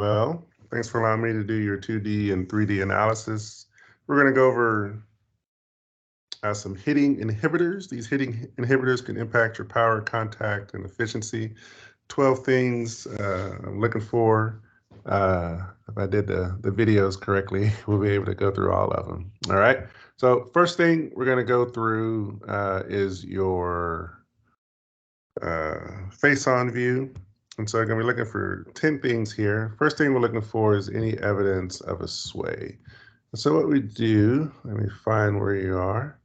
Well, thanks for allowing me to do your 2D and 3D analysis. We're going to go over some hitting inhibitors. These hitting inhibitors can impact your power, contact, and efficiency. 12 things I'm looking for. If I did the videos correctly, we'll be able to go through all of them. All right. So first thing we're going to go through is your face-on view. And so I'm going to be looking for 10 things here. First thing we're looking for is any evidence of a sway. And so what we do, let me find where you are.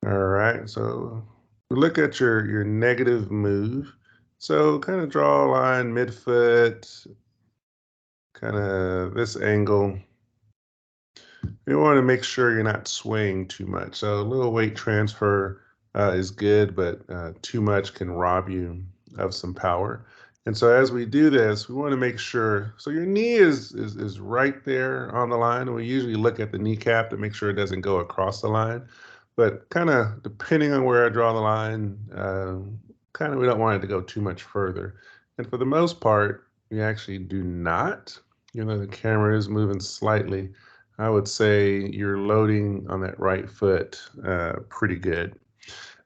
All right, so we look at your negative move. So kind of draw a line midfoot, kind of this angle. You want to make sure you're not swaying too much. So a little weight transfer is good, but too much can rob you of some power. And so as we do this, we want to make sure, so your knee is right there on the line. And we usually look at the kneecap to make sure it doesn't go across the line. But kind of depending on where I draw the line, kind of we don't want it to go too much further. And for the most part, we actually do not. The camera is moving slightly. I would say you're loading on that right foot pretty good.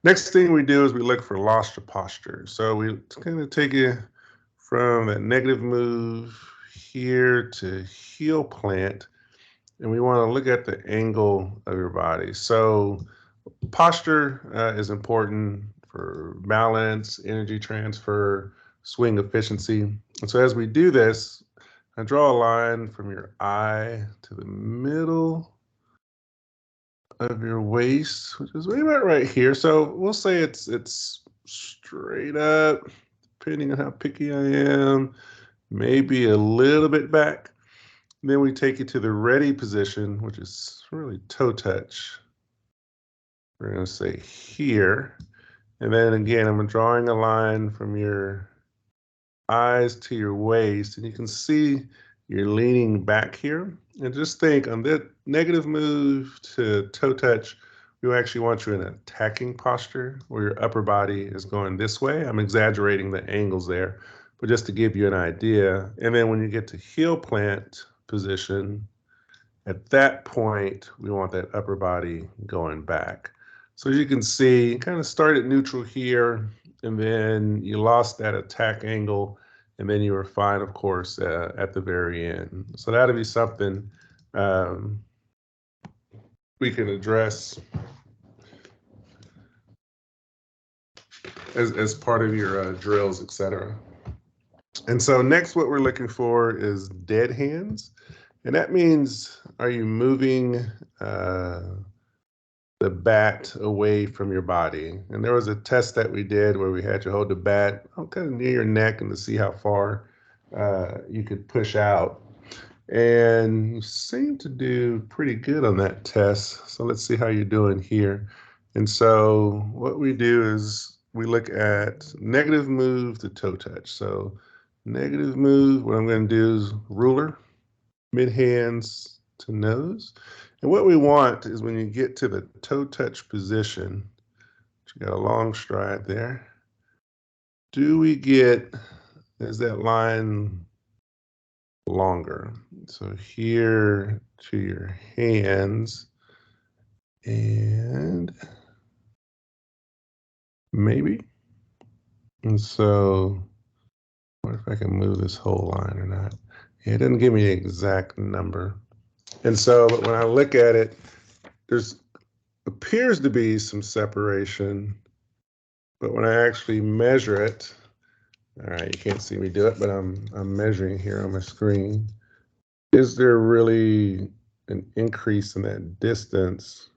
Next thing we do is we look for lost posture. So we kind of take you from that negative move here to heel plant, and we want to look at the angle of your body. So posture is important for balance, energy transfer, swing efficiency. And so as we do this, I draw a line from your eye to the middle of your waist, which is about right here. So we'll say it's straight up, depending on how picky I am, maybe a little bit back. Then we take you to the ready position, which is really toe touch. We're going to say here. And then again, I'm drawing a line from your eyes to your waist, and you can see you're leaning back here. And just think on that negative move to toe touch, we actually want you in an attacking posture where your upper body is going this way. I'm exaggerating the angles there, but just to give you an idea. And then when you get to heel plant position, at that point, we want that upper body going back. So as you can see, kind of started neutral here, and then you lost that attack angle, and then you were fine, of course, at the very end. So that'll be something we can address as part of your drills, etc. And so next, what we're looking for is dead hands. And that means, are you moving the bat away from your body? And there was a test that we did where we had you hold the bat kind of near your neck and to see how far you could push out. And you seem to do pretty good on that test. So let's see how you're doing here. And so what we do is we look at negative move to toe touch. So negative move, what I'm going to do is ruler, mid hands to nose. And what we want is when you get to the toe touch position, you got a long stride there. Do we get, is that line longer? So here to your hands, and maybe. And so, what if I can move this whole line or not? Yeah, it doesn't give me the exact number. And so, but when I look at it, there's appears to be some separation, but when I actually measure it, all right, you can't see me do it, but I'm measuring here on my screen. Is there really an increase in that distance?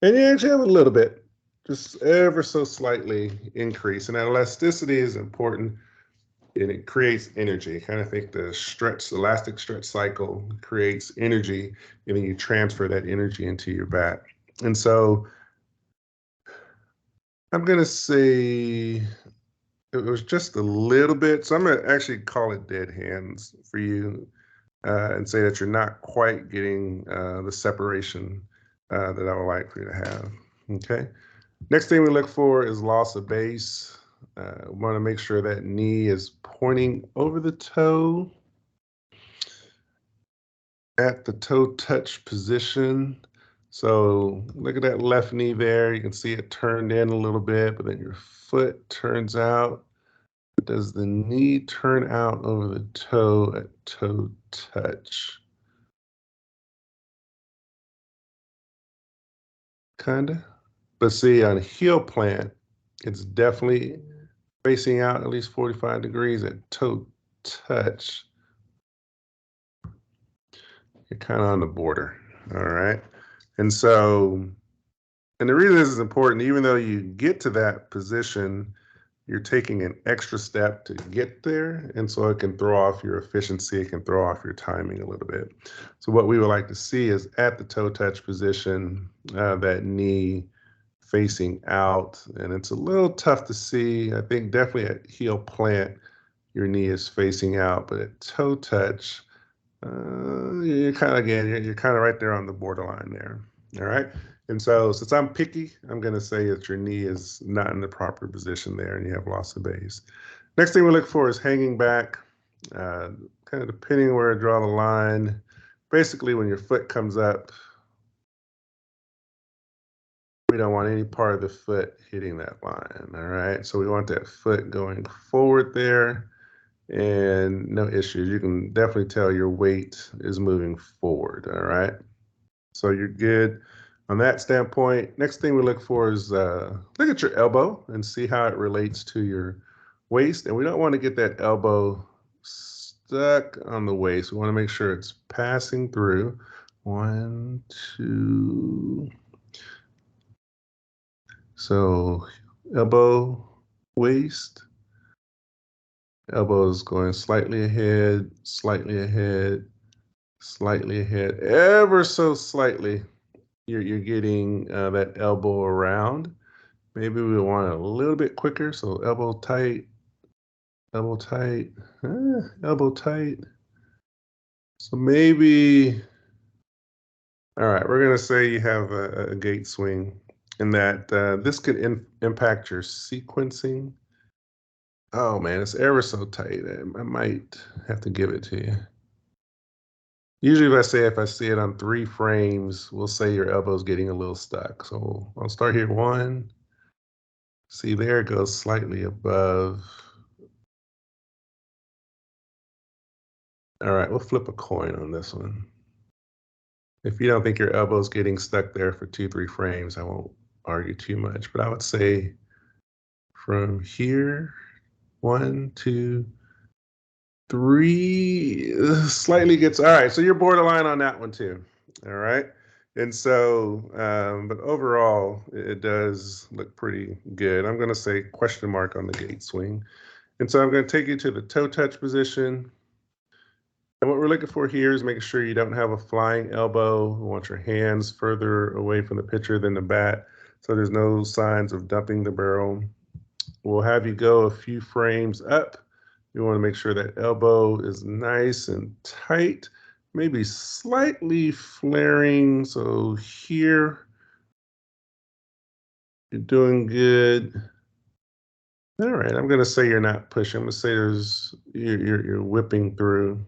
And you actually have a little bit, just ever so slightly increase. And that elasticity is important, and it creates energy. Kind of think the elastic stretch cycle creates energy, and then you transfer that energy into your bat. And so I'm going to say it was just a little bit. So I'm going to actually call it dead hands for you and say that you're not quite getting the separation that I would like for you to have. Okay. Next thing we look for is loss of base. We want to make sure that knee is pointing over the toe. at the toe touch position. So look at that left knee there. You can see it turned in a little bit, but then your foot turns out. Does the knee turn out over the toe at toe touch? Kinda. But see, on heel plant, it's definitely facing out at least 45 degrees at toe touch. You're kind of on the border. All right. And so, and the reason this is important, even though you get to that position, you're taking an extra step to get there. And so it can throw off your efficiency, it can throw off your timing a little bit. So, what we would like to see is at the toe touch position, that knee facing out. And it's a little tough to see. I think definitely at heel plant, your knee is facing out, but at toe touch, you're kind of again, you're kind of right there on the borderline there. All right. And so since I'm picky, I'm going to say that your knee is not in the proper position there and you have loss of base. Next thing we look for is hanging back, kind of depending where I draw the line. Basically, when your foot comes up, we don't want any part of the foot hitting that line. All right. So we want that foot going forward there. And no issues. You can definitely tell your weight is moving forward. All right. So you're good on that standpoint. Next thing we look for is look at your elbow and see how it relates to your waist. And we don't want to get that elbow stuck on the waist. We want to make sure it's passing through. 1, 2. So elbow, waist. Elbows going slightly ahead, slightly ahead, slightly ahead, ever so slightly. You're getting that elbow around. Maybe we want it a little bit quicker. So elbow tight, elbow tight. So maybe, all right, we're going to say you have a gate swing and that this could impact your sequencing. Oh man, it's ever so tight. I might have to give it to you. Usually if I see it on 3 frames, we'll say your elbow's getting a little stuck. So I'll start here 1. See, there it goes slightly above. All right, we'll flip a coin on this one. If you don't think your elbow's getting stuck there for 2, 3 frames, I won't argue too much. But I would say from here, 1, 2, 3, slightly gets, all right, so you're borderline on that one too. All right. And so, but overall, it does look pretty good. I'm going to say question mark on the gate swing. And so I'm going to take you to the toe touch position. And what we're looking for here is making sure you don't have a flying elbow. We want your hands further away from the pitcher than the bat, so there's no signs of dumping the barrel. We'll have you go a few frames up. You want to make sure that elbow is nice and tight, maybe slightly flaring. So here, you're doing good. All right, I'm going to say you're not pushing. I'm going to say you're whipping through.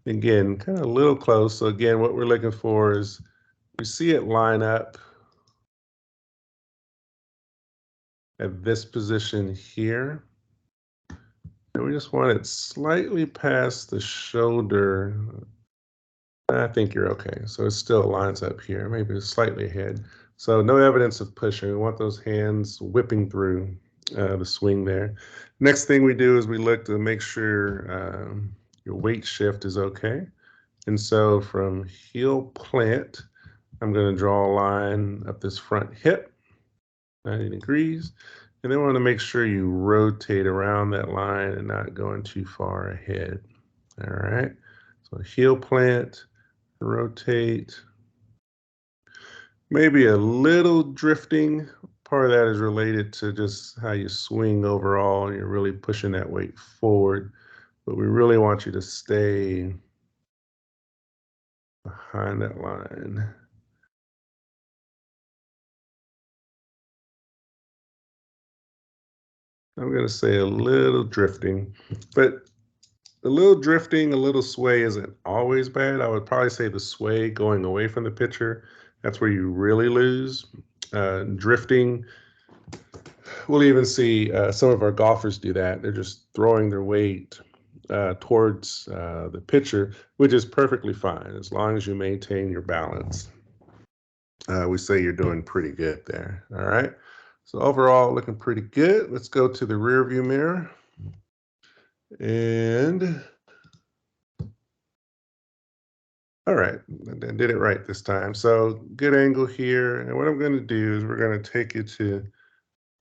Again, kind of a little close. So again, what we're looking for is we see it line up at this position here. And we just want it slightly past the shoulder. I think you're okay. So it still lines up here, maybe slightly ahead. So no evidence of pushing. We want those hands whipping through the swing there. Next thing we do is we look to make sure your weight shift is okay. And so from heel plant, I'm going to draw a line up this front hip, 90 degrees. And then we want to make sure you rotate around that line and not going too far ahead. All right. So heel plant, rotate. Maybe a little drifting. Part of that is related to just how you swing overall. You're really pushing that weight forward. But we really want you to stay behind that line. I'm going to say a little drifting, but a little drifting, a little sway isn't always bad. I would probably say the sway going away from the pitcher, that's where you really lose. Drifting, we'll even see some of our golfers do that. They're just throwing their weight towards the pitcher, which is perfectly fine as long as you maintain your balance. We say you're doing pretty good there. All right. So overall, looking pretty good. Let's go to the rear view mirror. And all right, I did it right this time. So good angle here. And what I'm going to do is we're going to take you to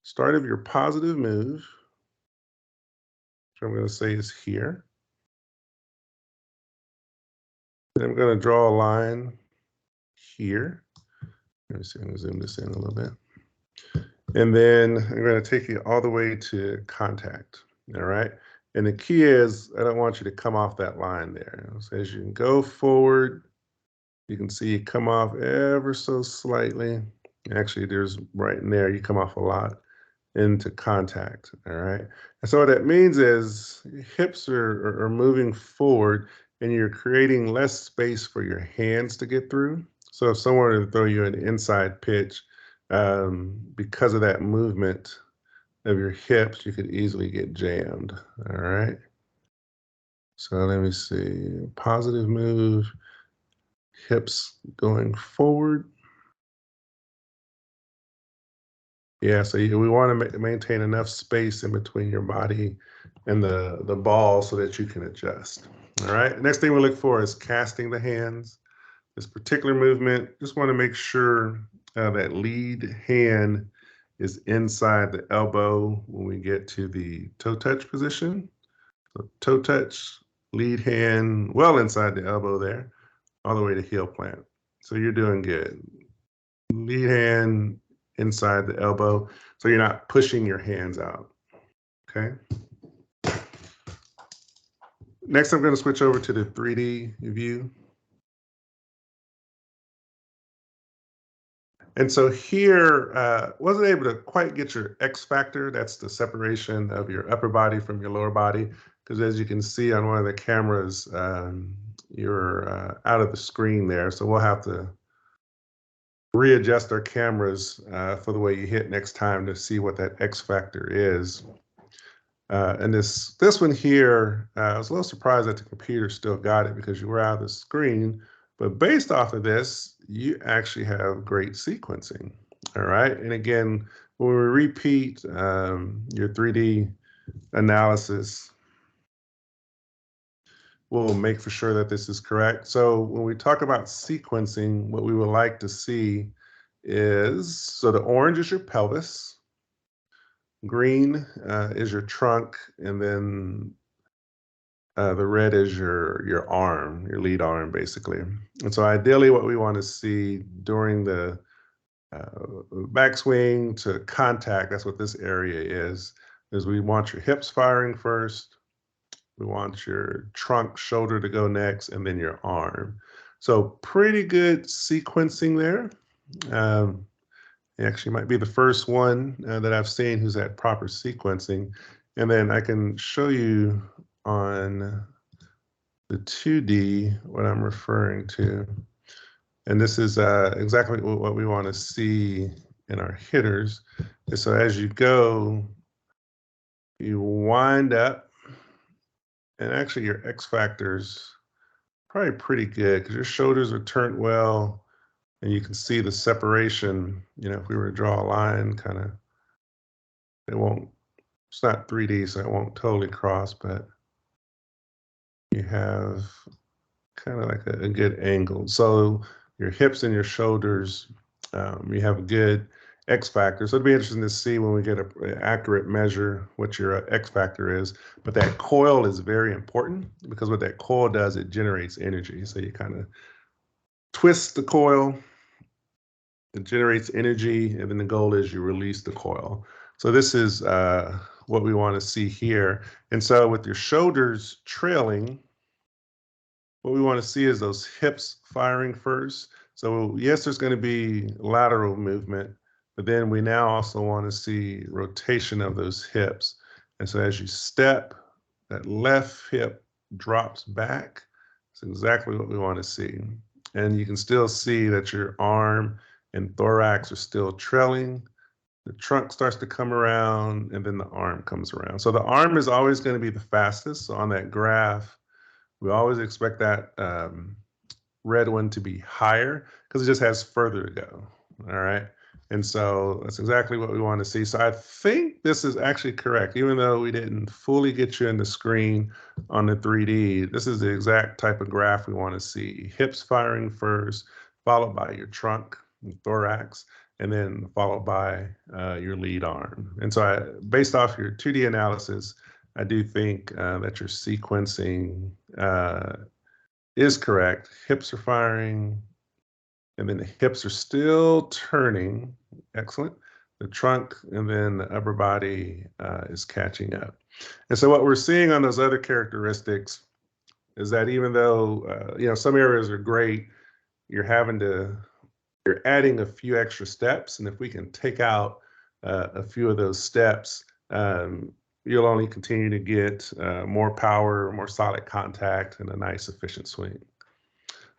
start of your positive move, which I'm going to say is here. And I'm going to draw a line here. Let me see, I'm going to zoom this in a little bit. And then I'm going to take you all the way to contact. All right. And the key is I don't want you to come off that line there. So as you can go forward, you can see it come off ever so slightly. Actually, there's right in there, you come off a lot into contact. All right. And so what that means is your hips are moving forward and you're creating less space for your hands to get through. So if someone were to throw you an inside pitch, because of that movement of your hips, you could easily get jammed. All right. So let me see. Positive move, hips going forward. Yeah, so we want to maintain enough space in between your body and the ball so that you can adjust. All right. Next thing we look for is casting the hands. This particular movement, just want to make sure that lead hand is inside the elbow when we get to the toe touch position. So toe touch, lead hand well inside the elbow there, all the way to heel plant. So you're doing good. Lead hand inside the elbow, so you're not pushing your hands out, okay? Next, I'm going to switch over to the 3D view. And so here, wasn't able to quite get your X factor. That's the separation of your upper body from your lower body. Because as you can see on one of the cameras, you're out of the screen there. So we'll have to readjust our cameras for the way you hit next time to see what that X factor is. And this one here, I was a little surprised that the computer still got it because you were out of the screen. But based off of this, you actually have great sequencing. All right. And again, when we repeat your 3D analysis, we'll make for sure that this is correct. So when we talk about sequencing, what we would like to see is, so the orange is your pelvis, green is your trunk, and then the red is your arm, your lead arm, basically. And so ideally what we want to see during the backswing to contact, that's what this area is we want your hips firing first, we want your trunk, shoulder to go next, and then your arm. So pretty good sequencing there. Actually might be the first one that I've seen who's had proper sequencing. And then I can show you on the 2D what I'm referring to. And this is exactly what we want to see in our hitters. And so as you go, you wind up, and actually your X factor's probably pretty good because your shoulders are turned well, and you can see the separation. You know, if we were to draw a line, kind of, it won't, it's not 3D, so it won't totally cross, but you have kind of like a good angle. So your hips and your shoulders, you have a good X factor. So it'd be interesting to see when we get an accurate measure what your X factor is. But that coil is very important because what that coil does, it generates energy. So you kind of twist the coil, it generates energy, and then the goal is you release the coil. So this is what we want to see here. And so with your shoulders trailing, what we want to see is those hips firing first. So yes, there's going to be lateral movement, but then we now also want to see rotation of those hips. And so as you step, that left hip drops back. It's exactly what we want to see. And you can still see that your arm and thorax are still trailing. The trunk starts to come around, and then the arm comes around. So the arm is always going to be the fastest. So on that graph, we always expect that red one to be higher because it just has further to go. All right. And so that's exactly what we want to see. So I think this is actually correct, even though we didn't fully get you in the screen on the 3D. This is the exact type of graph we want to see. Hips firing first, followed by your trunk, thorax, and then followed by your lead arm. And so based off your 2D analysis, I do think that your sequencing is correct. Hips are firing, and then the hips are still turning. Excellent. The trunk and then the upper body is catching up. And so what we're seeing on those other characteristics is that even though some areas are great, you're adding a few extra steps, and if we can take out a few of those steps, you'll only continue to get more power, more solid contact, and a nice efficient swing.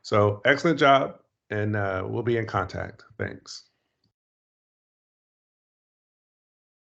So excellent job, and we'll be in contact. Thanks.